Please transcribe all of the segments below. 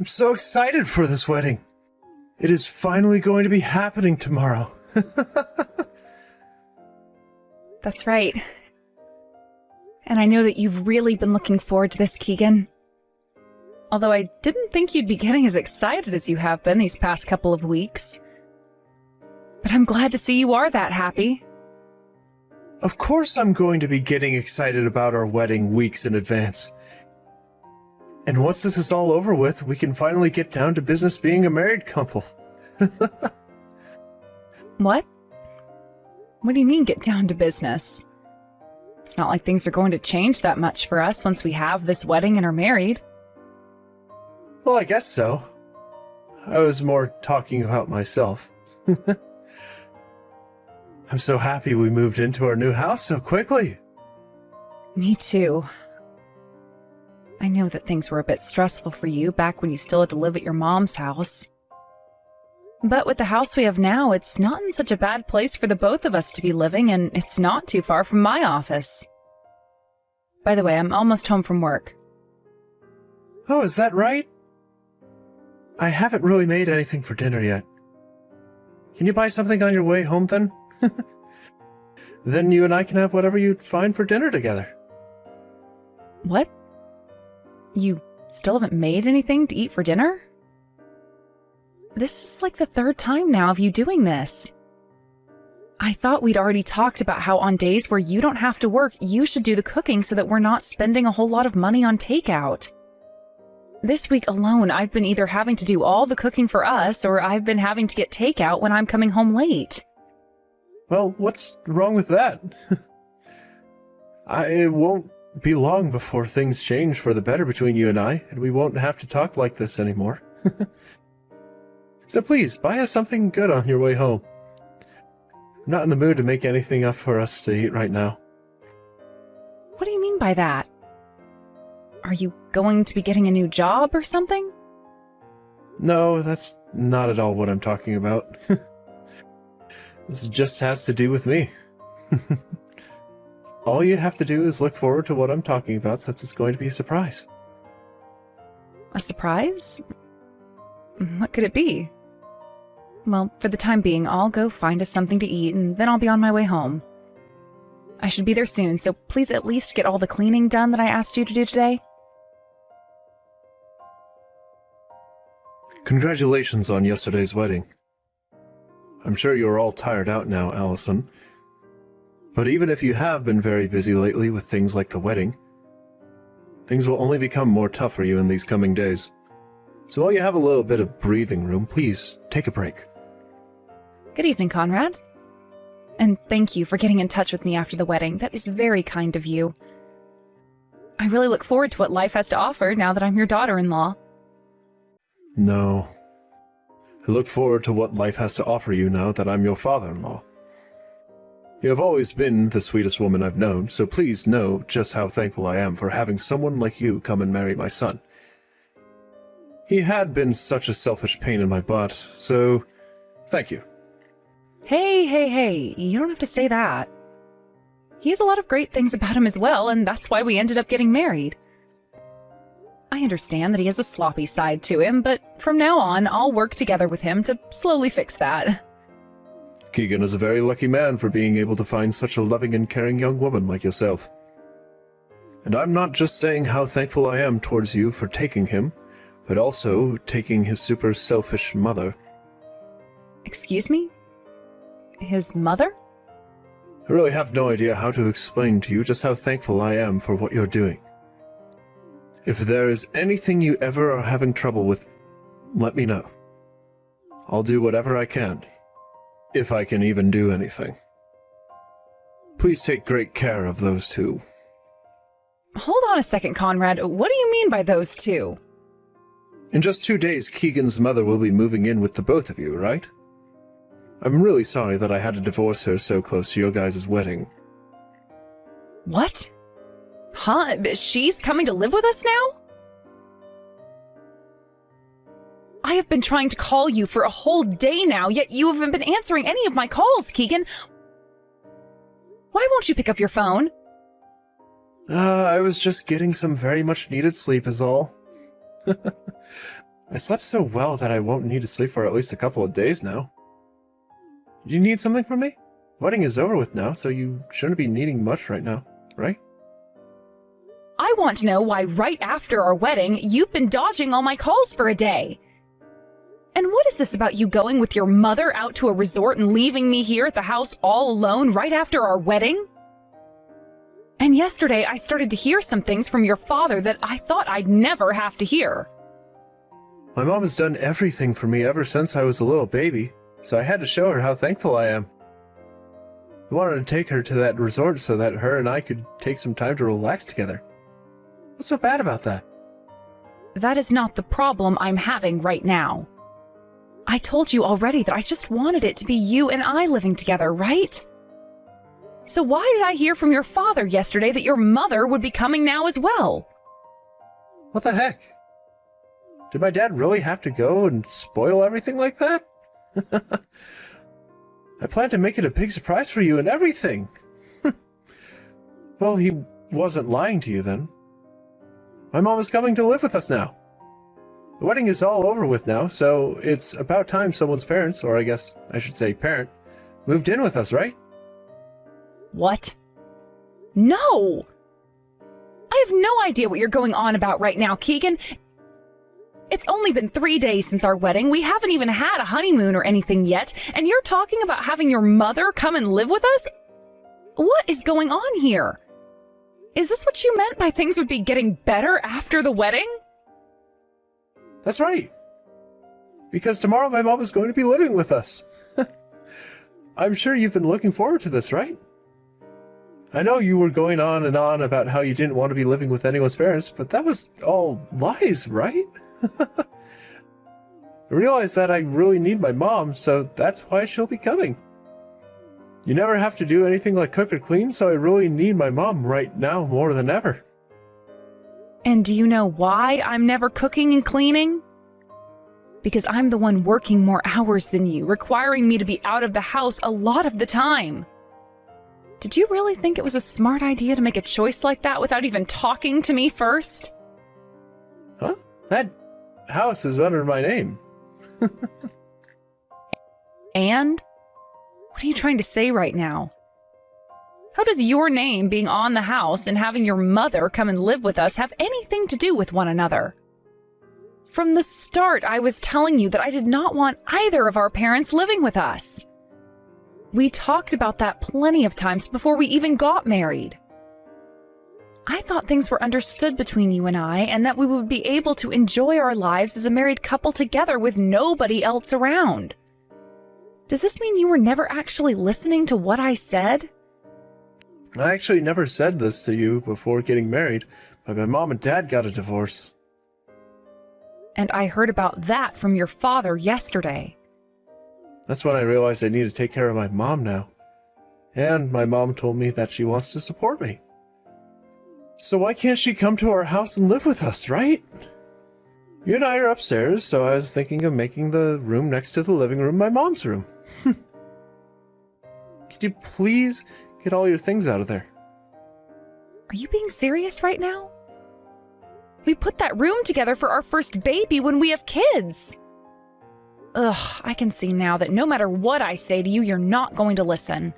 I'm so excited for this wedding. It is finally going to be happening tomorrow. That's right. And I know that you've really been looking forward to this, Keegan. Although I didn't think you'd be getting as excited as you have been these past couple of weeks. But I'm glad to see you are that happy. Of course I'm going to be getting excited about our wedding weeks in advance. And once this is all over with, we can finally get down to business being a married couple. What? What do you mean, get down to business? It's not like things are going to change that much for us once we have this wedding and are married. Well, I guess so. I was more talking about myself. I'm so happy we moved into our new house so quickly. Me too. I know that things were a bit stressful for you back when you still had to live at your mom's house. But with the house we have now, it's not in such a bad place for the both of us to be living, and it's not too far from my office. By the way, I'm almost home from work. Oh, is that right? I haven't really made anything for dinner yet. Can you buy something on your way home then? Then you and I can have whatever you find for dinner together. What? You still haven't made anything to eat for dinner? This is like the third time now of you doing this. I thought we'd already talked about how on days where you don't have to work, you should do the cooking so that we're not spending a whole lot of money on takeout. This week alone, I've been either having to do all the cooking for us, or I've been having to get takeout when I'm coming home late. Well, what's wrong with that? It won't be long before things change for the better between you and I, and we won't have to talk like this anymore. So please, buy us something good on your way home. I'm not in the mood to make anything up for us to eat right now. What do you mean by that? Are you going to be getting a new job or something? No, that's not at all what I'm talking about. This just has to do with me. All you have to do is look forward to what I'm talking about, since it's going to be a surprise. A surprise? What could it be? Well, for the time being, I'll go find us something to eat, and then I'll be on my way home. I should be there soon, so please at least get all the cleaning done that I asked you to do today. Congratulations on yesterday's wedding. I'm sure you're all tired out now, Allison. But even if you have been very busy lately with things like the wedding, things will only become more tough for you in these coming days. So while you have a little bit of breathing room, please take a break. Good evening, Conrad. And thank you for getting in touch with me after the wedding. That is very kind of you. I really look forward to what life has to offer now that I'm your daughter-in-law. No. I look forward to what life has to offer you now that I'm your father-in-law. You have always been the sweetest woman I've known, so please know just how thankful I am for having someone like you come and marry my son. He had been such a selfish pain in my butt, so thank you. Hey, you don't have to say that. He has a lot of great things about him as well, and that's why we ended up getting married. I understand that he has a sloppy side to him, but from now on, I'll work together with him to slowly fix that. Keegan is a very lucky man for being able to find such a loving and caring young woman like yourself. And I'm not just saying how thankful I am towards you for taking him, but also taking his super selfish mother. Excuse me? His mother? I really have no idea how to explain to you just how thankful I am for what you're doing. If there is anything you ever are having trouble with, let me know. I'll do whatever I can, if I can even do anything. Please take great care of those two. Hold on a second, Conrad. What do you mean by those two? In just 2 days, Keegan's mother will be moving in with the both of you, right? I'm really sorry that I had to divorce her so close to your guys' wedding. What? Huh? She's coming to live with us now? I have been trying to call you for a whole day now, yet you haven't been answering any of my calls, Keegan. Why won't you pick up your phone? I was just getting some very much needed sleep is all. I slept so well that I won't need to sleep for at least a couple of days now. Do you need something from me? Wedding is over with now, so you shouldn't be needing much right now, right? I want to know why right after our wedding, you've been dodging all my calls for a day. And what is this about you going with your mother out to a resort and leaving me here at the house all alone right after our wedding? And yesterday, I started to hear some things from your father that I thought I'd never have to hear. My mom has done everything for me ever since I was a little baby, so I had to show her how thankful I am. I wanted to take her to that resort so that her and I could take some time to relax together. What's so bad about that? That is not the problem I'm having right now. I told you already that I just wanted it to be you and I living together, right? So why did I hear from your father yesterday that your mother would be coming now as well? What the heck? Did my dad really have to go and spoil everything like that? I planned to make it a big surprise for you and everything. Well, he wasn't lying to you then. My mom is coming to live with us now. The wedding is all over with now, so it's about time someone's parents, or I guess I should say parent, moved in with us, right? What? No! I have no idea what you're going on about right now, Keegan. It's only been 3 days since our wedding. We haven't even had a honeymoon or anything yet, and you're talking about having your mother come and live with us? What is going on here? Is this what you meant by things would be getting better after the wedding? That's right. Because tomorrow my mom is going to be living with us. I'm sure you've been looking forward to this, right? I know you were going on and on about how you didn't want to be living with anyone's parents, but that was all lies, right? I realize that I really need my mom, so that's why she'll be coming. You never have to do anything like cook or clean, so I really need my mom right now more than ever. And do you know why I'm never cooking and cleaning? Because I'm the one working more hours than you, requiring me to be out of the house a lot of the time. Did you really think it was a smart idea to make a choice like that without even talking to me first? Huh? That house is under my name. And? What are you trying to say right now? How does your name being on the house and having your mother come and live with us have anything to do with one another? From the start, I was telling you that I did not want either of our parents living with us. We talked about that plenty of times before we even got married. I thought things were understood between you and I, and that we would be able to enjoy our lives as a married couple together with nobody else around. Does this mean you were never actually listening to what I said? I actually never said this to you before getting married, but my mom and dad got a divorce. And I heard about that from your father yesterday. That's when I realized I need to take care of my mom now. And my mom told me that she wants to support me. So why can't she come to our house and live with us, right? You and I are upstairs, so I was thinking of making the room next to the living room my mom's room. Could you please get all your things out of there? Are you being serious right now? We put that room together for our first baby when we have kids. Ugh, I can see now that no matter what I say to you, you're not going to listen.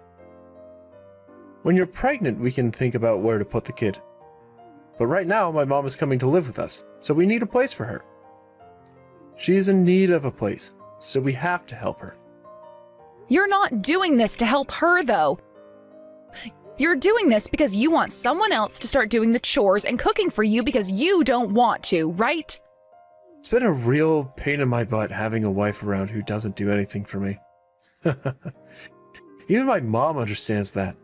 When you're pregnant, we can think about where to put the kid. But right now, my mom is coming to live with us, so we need a place for her. She is in need of a place, so we have to help her. You're not doing this to help her, though. You're doing this because you want someone else to start doing the chores and cooking for you because you don't want to, right? It's been a real pain in my butt having a wife around who doesn't do anything for me. Even my mom understands that.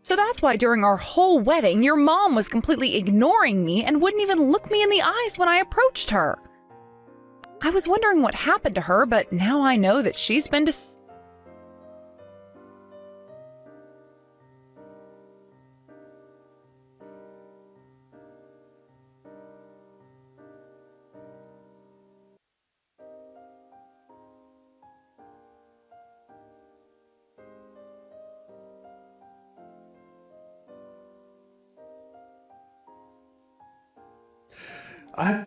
So that's why during our whole wedding, your mom was completely ignoring me and wouldn't even look me in the eyes when I approached her. I was wondering what happened to her, but now I know that she's been I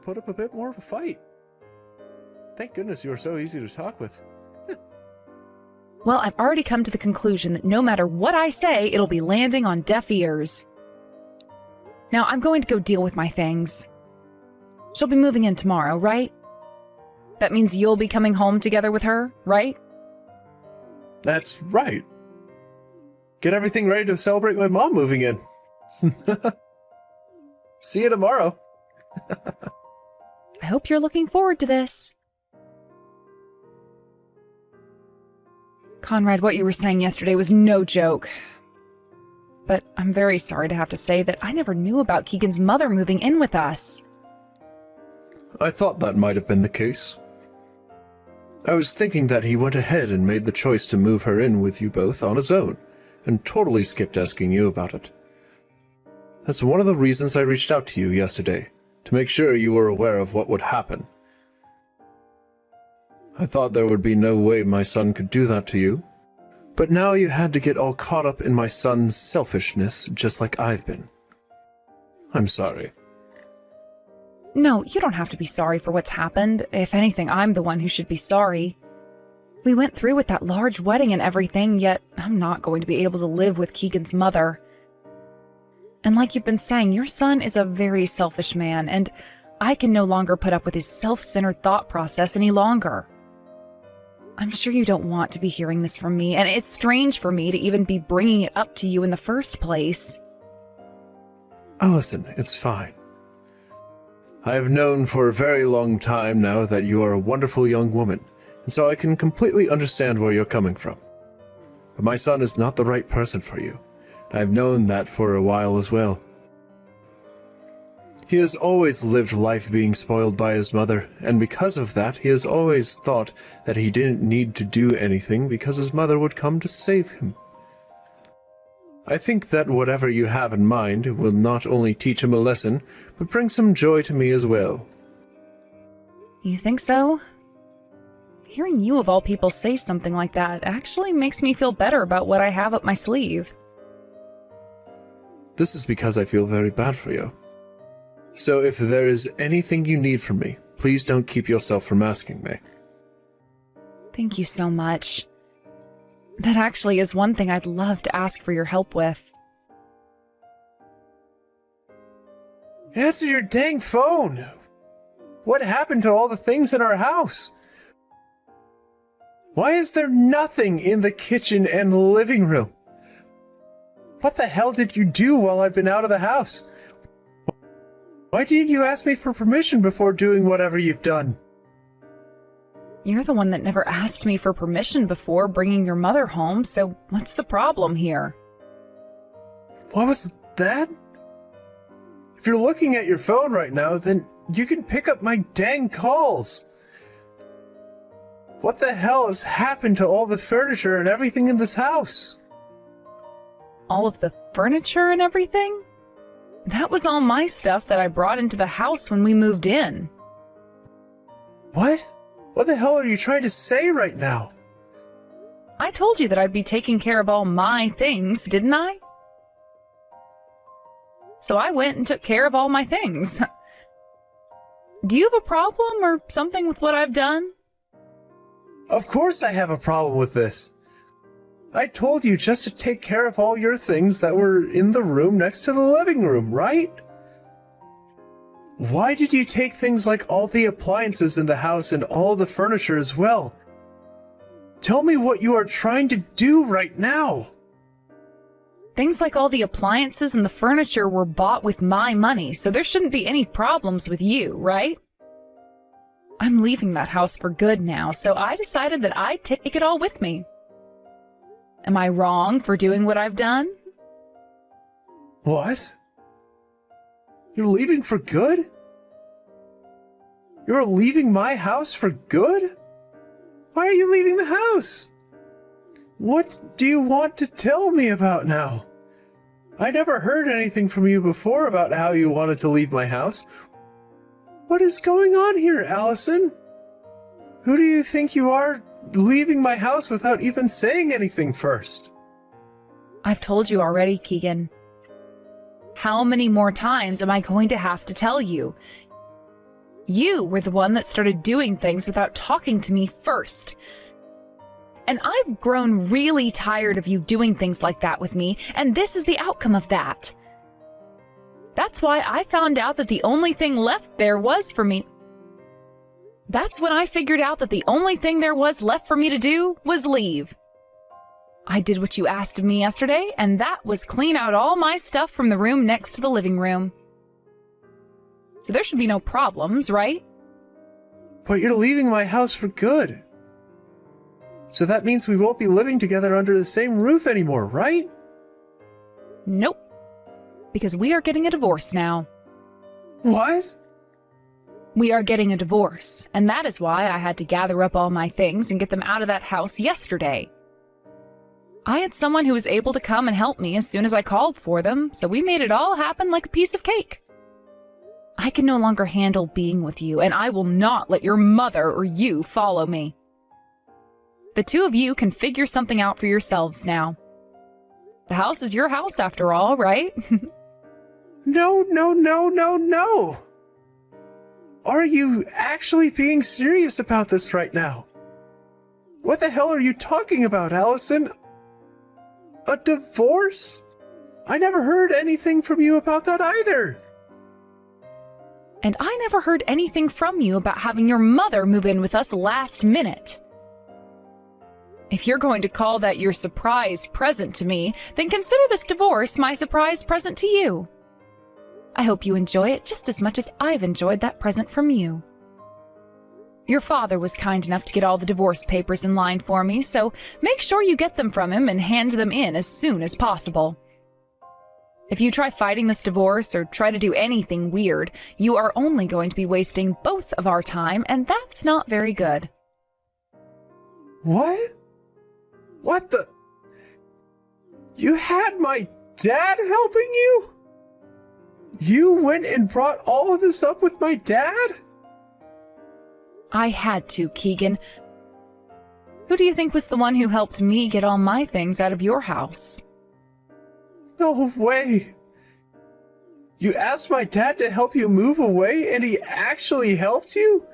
put up a bit more of a fight. Thank goodness you are so easy to talk with. Well, I've already come to the conclusion that no matter what I say, it'll be landing on deaf ears. Now, I'm going to go deal with my things. She'll be moving in tomorrow, right? That means you'll be coming home together with her, right? That's right. Get everything ready to celebrate my mom moving in. See you tomorrow. I hope you're looking forward to this. Conrad, what you were saying yesterday was no joke. But I'm very sorry to have to say that I never knew about Keegan's mother moving in with us. I thought that might have been the case. I was thinking that he went ahead and made the choice to move her in with you both on his own, and totally skipped asking you about it. That's one of the reasons I reached out to you yesterday, to make sure you were aware of what would happen. I thought there would be no way my son could do that to you, but now you had to get all caught up in my son's selfishness just like I've been. I'm sorry. No, you don't have to be sorry for what's happened. If anything, I'm the one who should be sorry. We went through with that large wedding and everything, yet I'm not going to be able to live with Keegan's mother. And like you've been saying, your son is a very selfish man, and I can no longer put up with his self-centered thought process any longer. I'm sure you don't want to be hearing this from me, and it's strange for me to even be bringing it up to you in the first place. Allison, it's fine. I have known for a very long time now that you are a wonderful young woman, and so I can completely understand where you're coming from. But my son is not the right person for you. I've known that for a while as well. He has always lived life being spoiled by his mother, and because of that, he has always thought that he didn't need to do anything because his mother would come to save him. I think that whatever you have in mind will not only teach him a lesson, but bring some joy to me as well. You think so? Hearing you of all people say something like that actually makes me feel better about what I have up my sleeve. This is because I feel very bad for you. So if there is anything you need from me, please don't keep yourself from asking me. Thank you so much. That actually is one thing I'd love to ask for your help with. Answer your dang phone! What happened to all the things in our house? Why is there nothing in the kitchen and living room? What the hell did you do while I've been out of the house? Why didn't you ask me for permission before doing whatever you've done? You're the one that never asked me for permission before bringing your mother home, so what's the problem here? What was that? If you're looking at your phone right now, then you can pick up my dang calls. What the hell has happened to all the furniture and everything in this house? All of the furniture and everything? That was all my stuff that I brought into the house when we moved in. What? What the hell are you trying to say right now? I told you that I'd be taking care of all my things, didn't I? So I went and took care of all my things. Do you have a problem or something with what I've done? Of course I have a problem with this. I told you just to take care of all your things that were in the room next to the living room, right? Why did you take things like all the appliances in the house and all the furniture as well? Tell me what you are trying to do right now. Things like all the appliances and the furniture were bought with my money, so there shouldn't be any problems with you, right? I'm leaving that house for good now, so I decided that I'd take it all with me. Am I wrong for doing what I've done? What? You're leaving for good? You're leaving my house for good? Why are you leaving the house? What do you want to tell me about now? I never heard anything from you before about how you wanted to leave my house. What is going on here, Allison? Who do you think you are, leaving my house without even saying anything first? I've told you already, Keegan. How many more times am I going to have to tell you? You were the one that started doing things without talking to me first. And I've grown really tired of you doing things like that with me, and this is the outcome of that. That's why I found out that the only thing left there was for me. That's when I figured out that the only thing there was left for me to do was leave. I did what you asked of me yesterday, and that was clean out all my stuff from the room next to the living room. So there should be no problems, right? But you're leaving my house for good. So that means we won't be living together under the same roof anymore, right? Nope. Because we are getting a divorce now. What? We are getting a divorce, and that is why I had to gather up all my things and get them out of that house yesterday. I had someone who was able to come and help me as soon as I called for them, so we made it all happen like a piece of cake. I can no longer handle being with you, and I will not let your mother or you follow me. The two of you can figure something out for yourselves now. The house is your house after all, right? No. Are you actually being serious about this right now? What the hell are you talking about, Allison? A divorce? I never heard anything from you about that either. And I never heard anything from you about having your mother move in with us last minute. If you're going to call that your surprise present to me, then consider this divorce my surprise present to you. I hope you enjoy it just as much as I've enjoyed that present from you. Your father was kind enough to get all the divorce papers in line for me, so make sure you get them from him and hand them in as soon as possible. If you try fighting this divorce or try to do anything weird, you are only going to be wasting both of our time, and that's not very good. What? What the? You had my dad helping you? You went and brought all of this up with my dad? I had to, Keegan. Who do you think was the one who helped me get all my things out of your house? No way. You asked my dad to help you move away and he actually helped you?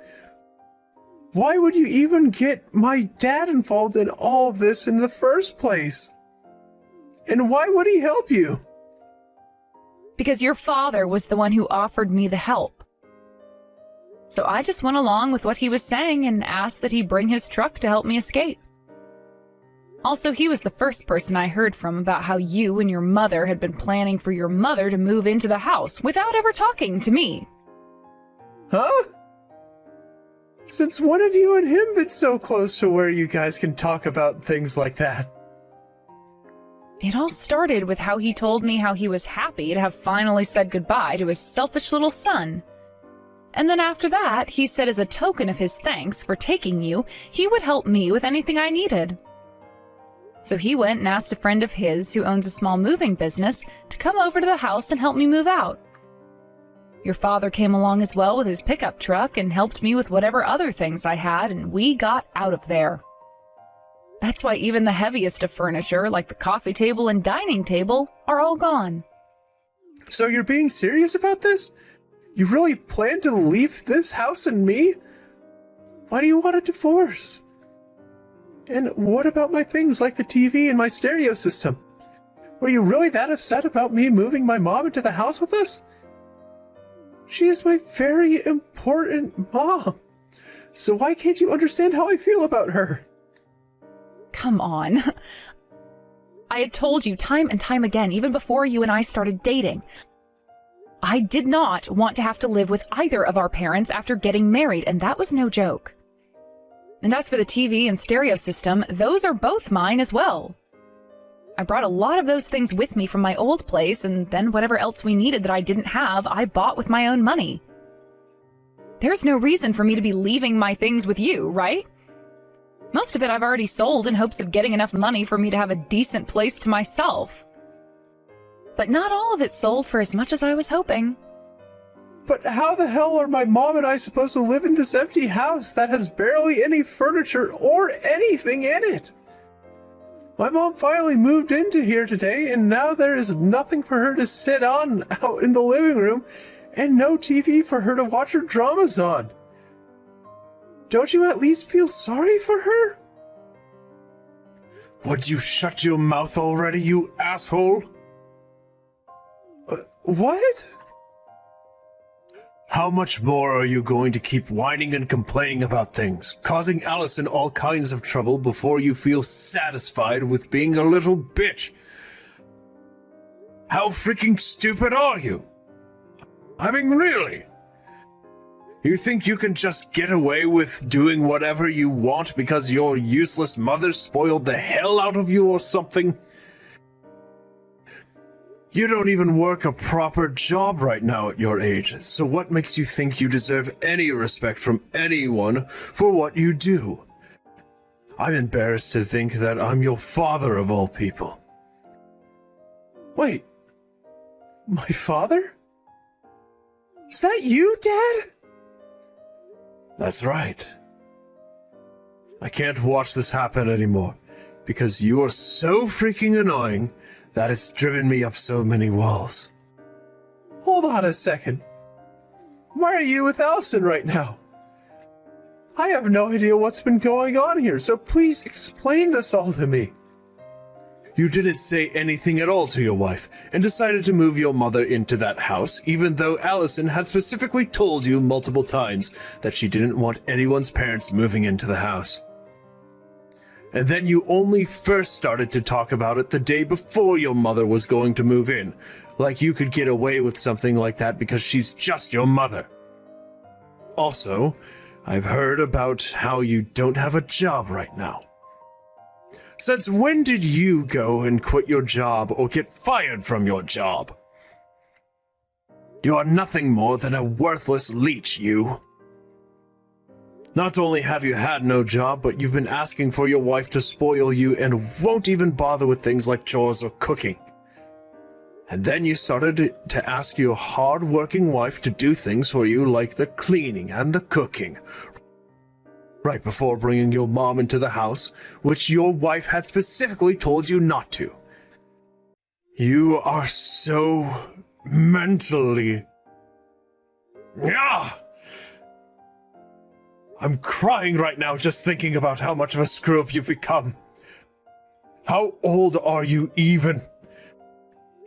Why would you even get my dad involved in all this in the first place? And why would he help you? Because your father was the one who offered me the help. So I just went along with what he was saying and asked that he bring his truck to help me escape. Also, he was the first person I heard from about how you and your mother had been planning for your mother to move into the house without ever talking to me. Huh? Since when have you and him been so close to where you guys can talk about things like that? It all started with how he told me how he was happy to have finally said goodbye to his selfish little son. And then after that, he said as a token of his thanks for taking you, he would help me with anything I needed. So he went and asked a friend of his who owns a small moving business to come over to the house and help me move out. Your father came along as well with his pickup truck and helped me with whatever other things I had, and we got out of there. That's why even the heaviest of furniture, like the coffee table and dining table, are all gone. So you're being serious about this? You really plan to leave this house and me? Why do you want a divorce? And what about my things like the TV and my stereo system? Were you really that upset about me moving my mom into the house with us? She is my very important mom. So why can't you understand how I feel about her? Come on. I had told you time and time again, even before you and I started dating. I did not want to have to live with either of our parents after getting married, and that was no joke. And as for the TV and stereo system, those are both mine as well. I brought a lot of those things with me from my old place, and then whatever else we needed that I didn't have, I bought with my own money. There's no reason for me to be leaving my things with you, right? Most of it I've already sold in hopes of getting enough money for me to have a decent place to myself. But not all of it sold for as much as I was hoping. But how the hell are my mom and I supposed to live in this empty house that has barely any furniture or anything in it? My mom finally moved into here today, and now there is nothing for her to sit on out in the living room, and no TV for her to watch her dramas on. Don't you at least feel sorry for her? Would you shut your mouth already, you asshole? What? How much more are you going to keep whining and complaining about things, causing Allison all kinds of trouble before you feel satisfied with being a little bitch? How freaking stupid are you? I mean, really? You think you can just get away with doing whatever you want because your useless mother spoiled the hell out of you or something? You don't even work a proper job right now at your age, so what makes you think you deserve any respect from anyone for what you do? I'm embarrassed to think that I'm your father of all people. Wait, my father? Is that you, Dad? That's right. I can't watch this happen anymore, because you are so freaking annoying that it's driven me up so many walls. Hold on a second. Why are you with Allison right now? I have no idea what's been going on here, so please explain this all to me. You didn't say anything at all to your wife, and decided to move your mother into that house, even though Allison had specifically told you multiple times that she didn't want anyone's parents moving into the house. And then you only first started to talk about it the day before your mother was going to move in, like you could get away with something like that because she's just your mother. Also, I've heard about how you don't have a job right now. Since when did you go and quit your job or get fired from your job? You are nothing more than a worthless leech, you. Not only have you had no job, but you've been asking for your wife to spoil you and won't even bother with things like chores or cooking. And then you started to ask your hard-working wife to do things for you like the cleaning and the cooking, right before bringing your mom into the house, which your wife had specifically told you not to. You are so mentally... Ah! I'm crying right now just thinking about how much of a screw-up you've become. How old are you even?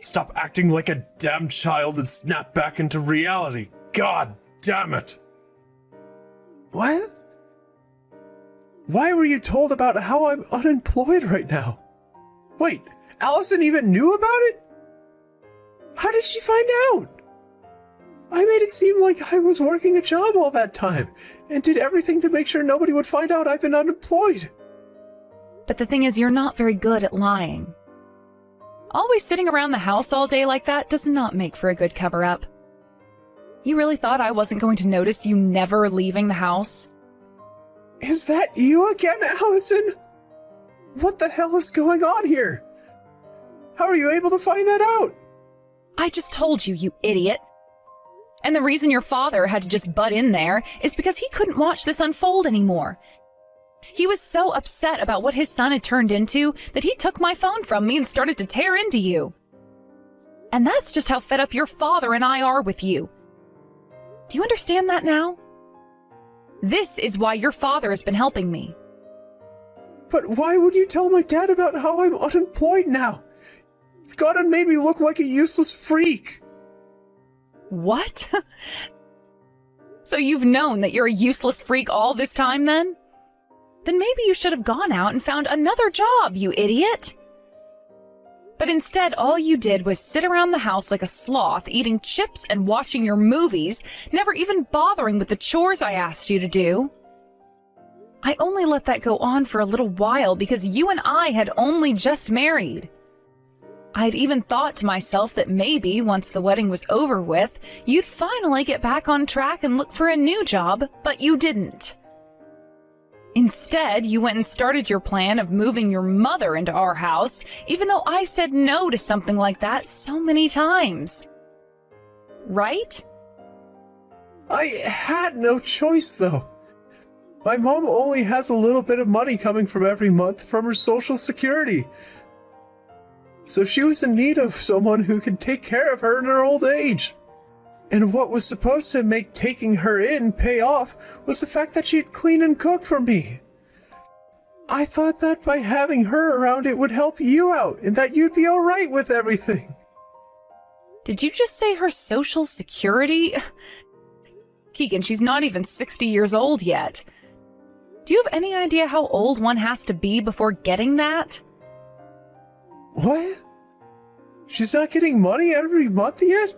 Stop acting like a damn child and snap back into reality. God damn it. What? Why were you told about how I'm unemployed right now? Wait, Allison even knew about it? How did she find out? I made it seem like I was working a job all that time, and did everything to make sure nobody would find out I've been unemployed. But the thing is, you're not very good at lying. Always sitting around the house all day like that does not make for a good cover-up. You really thought I wasn't going to notice you never leaving the house? Is that you again, Allison? What the hell is going on here? How are you able to find that out? I just told you, you idiot. And the reason your father had to just butt in there is because he couldn't watch this unfold anymore. He was so upset about what his son had turned into that he took my phone from me and started to tear into you. And that's just how fed up your father and I are with you. Do you understand that now? This is why your father has been helping me. But why would you tell my dad about how I'm unemployed now? You've gone and made me look like a useless freak. What? So you've known that you're a useless freak all this time then? Then maybe you should have gone out and found another job, you idiot. But instead, all you did was sit around the house like a sloth, eating chips and watching your movies, never even bothering with the chores I asked you to do. I only let that go on for a little while because you and I had only just married. I'd even thought to myself that maybe, once the wedding was over with, you'd finally get back on track and look for a new job, but you didn't. Instead, you went and started your plan of moving your mother into our house, even though I said no to something like that so many times. Right? I had no choice, though. My mom only has a little bit of money coming from every month from her Social Security. So she was in need of someone who could take care of her in her old age. And what was supposed to make taking her in pay off was the fact that she'd clean and cook for me. I thought that by having her around it would help you out and that you'd be alright with everything. Did you just say her social security? Keegan, she's not even 60 years old yet. Do you have any idea how old one has to be before getting that? What? She's not getting money every month yet?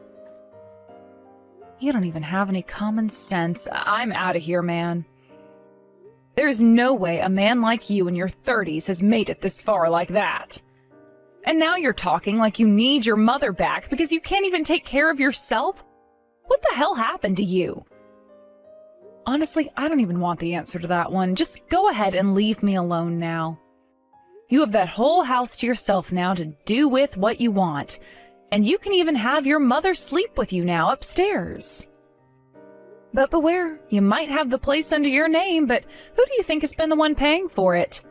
You don't even have any common sense. I'm out of here, man. There's no way a man like you in your 30s has made it this far like that. And now you're talking like you need your mother back because you can't even take care of yourself? What the hell happened to you? Honestly, I don't even want the answer to that one. Just go ahead and leave me alone now. You have that whole house to yourself now to do with what you want. And you can even have your mother sleep with you now upstairs. But beware, you might have the place under your name, but who do you think has been the one paying for it?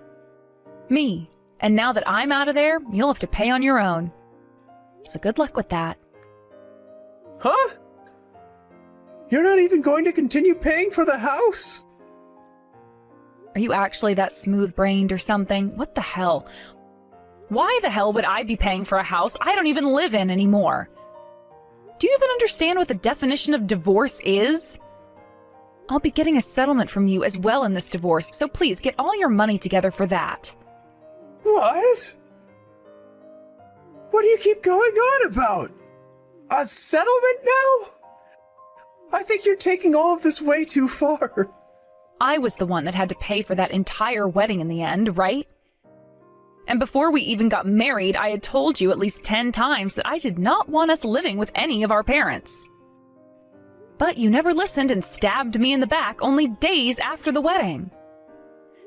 Me. And now that I'm out of there, you'll have to pay on your own. So good luck with that. Huh? You're not even going to continue paying for the house? Are you actually that smooth-brained or something? What the hell? Why the hell would I be paying for a house I don't even live in anymore? Do you even understand what the definition of divorce is? I'll be getting a settlement from you as well in this divorce, so please get all your money together for that. What? What do you keep going on about? A settlement now? I think you're taking all of this way too far. I was the one that had to pay for that entire wedding in the end, right? And before we even got married, I had told you at least 10 times that I did not want us living with any of our parents. But you never listened and stabbed me in the back only days after the wedding.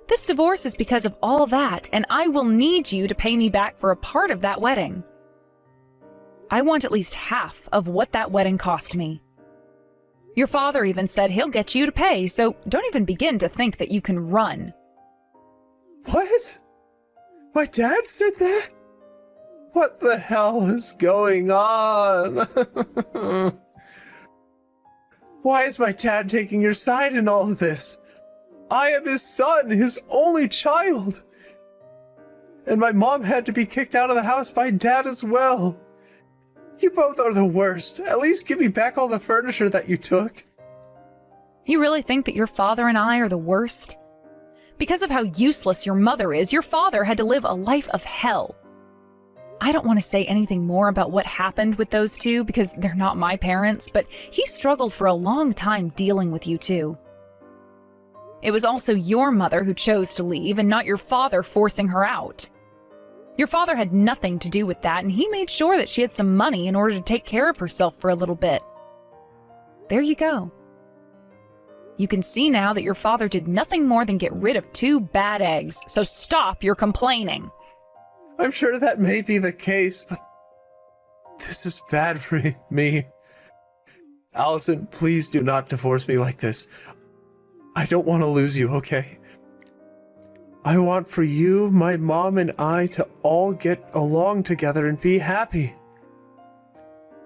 This divorce is because of all that, and I will need you to pay me back for a part of that wedding. I want at least half of what that wedding cost me. Your father even said he'll get you to pay, so don't even begin to think that you can run. What? My dad said that? What the hell is going on? Why is my dad taking your side in all of this? I am his son, his only child. And my mom had to be kicked out of the house by dad as well. You both are the worst. At least give me back all the furniture that you took. You really think that your father and I are the worst? Because of how useless your mother is, your father had to live a life of hell. I don't want to say anything more about what happened with those two because they're not my parents, but he struggled for a long time dealing with you two. It was also your mother who chose to leave and not your father forcing her out. Your father had nothing to do with that, and he made sure that she had some money in order to take care of herself for a little bit. There you go. You can see now that your father did nothing more than get rid of 2 bad eggs, so stop your complaining. I'm sure that may be the case, but this is bad for me. Allison, please do not divorce me like this. I don't want to lose you, okay? I want for you, my mom, and I to all get along together and be happy.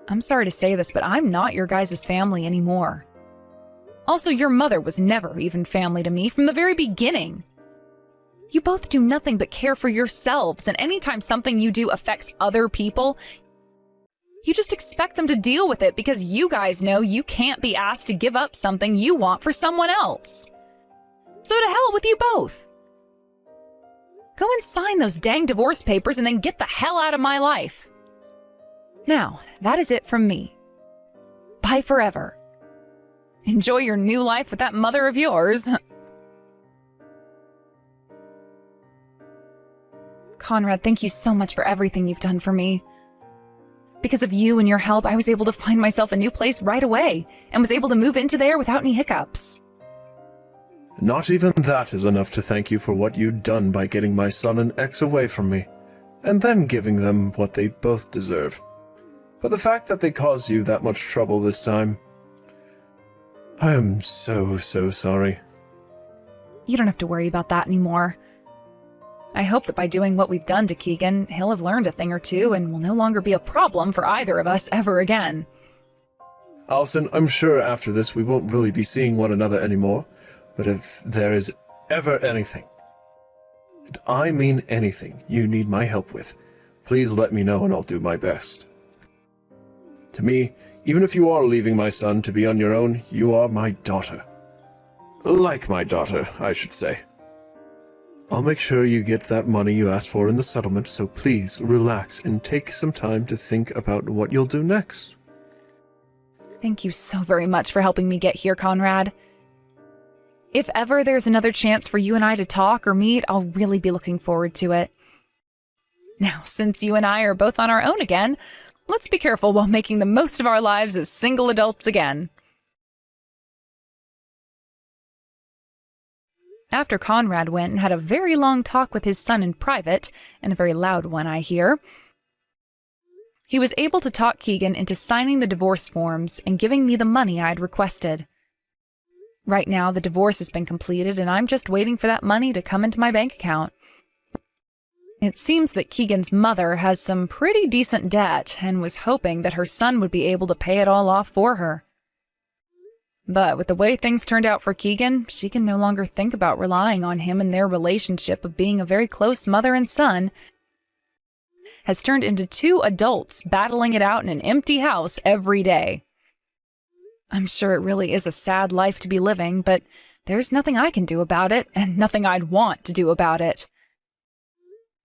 I'm sorry to say this, but I'm not your guys' family anymore. Also, your mother was never even family to me from the very beginning. You both do nothing but care for yourselves, and anytime something you do affects other people, you just expect them to deal with it because you guys know you can't be asked to give up something you want for someone else. So to hell with you both. Go and sign those dang divorce papers and then get the hell out of my life. Now, that is it from me. Bye forever. Enjoy your new life with that mother of yours. Conrad, thank you so much for everything you've done for me. Because of you and your help, I was able to find myself a new place right away and was able to move into there without any hiccups. Not even that is enough to thank you for what you'd done by getting my son and ex away from me, and then giving them what they both deserve. But the fact that they caused you that much trouble this time, I am so sorry. You don't have to worry about that anymore. I hope that by doing what we've done to Keegan, he'll have learned a thing or two and will no longer be a problem for either of us ever again. Allison, I'm sure after this we won't really be seeing one another anymore, but if there is ever anything, and I mean anything, you need my help with, please let me know and I'll do my best. To me, even if you are leaving my son to be on your own, you are my daughter. Like my daughter, I should say. I'll make sure you get that money you asked for in the settlement, so please relax and take some time to think about what you'll do next. Thank you so very much for helping me get here, Conrad. If ever there's another chance for you and I to talk or meet, I'll really be looking forward to it. Now, since you and I are both on our own again, let's be careful while making the most of our lives as single adults again. After Conrad went and had a very long talk with his son in private, and a very loud one, I hear, he was able to talk Keegan into signing the divorce forms and giving me the money I'd requested. Right now, the divorce has been completed, and I'm just waiting for that money to come into my bank account. It seems that Keegan's mother has some pretty decent debt and was hoping that her son would be able to pay it all off for her. But with the way things turned out for Keegan, she can no longer think about relying on him, and their relationship of being a very close mother and son has turned into two adults battling it out in an empty house every day. I'm sure it really is a sad life to be living, but there's nothing I can do about it, and nothing I'd want to do about it.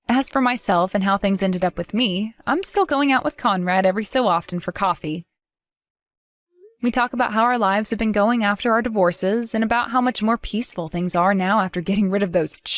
As for myself and how things ended up with me, I'm still going out with Conrad every so often for coffee. We talk about how our lives have been going after our divorces and about how much more peaceful things are now after getting rid of those children.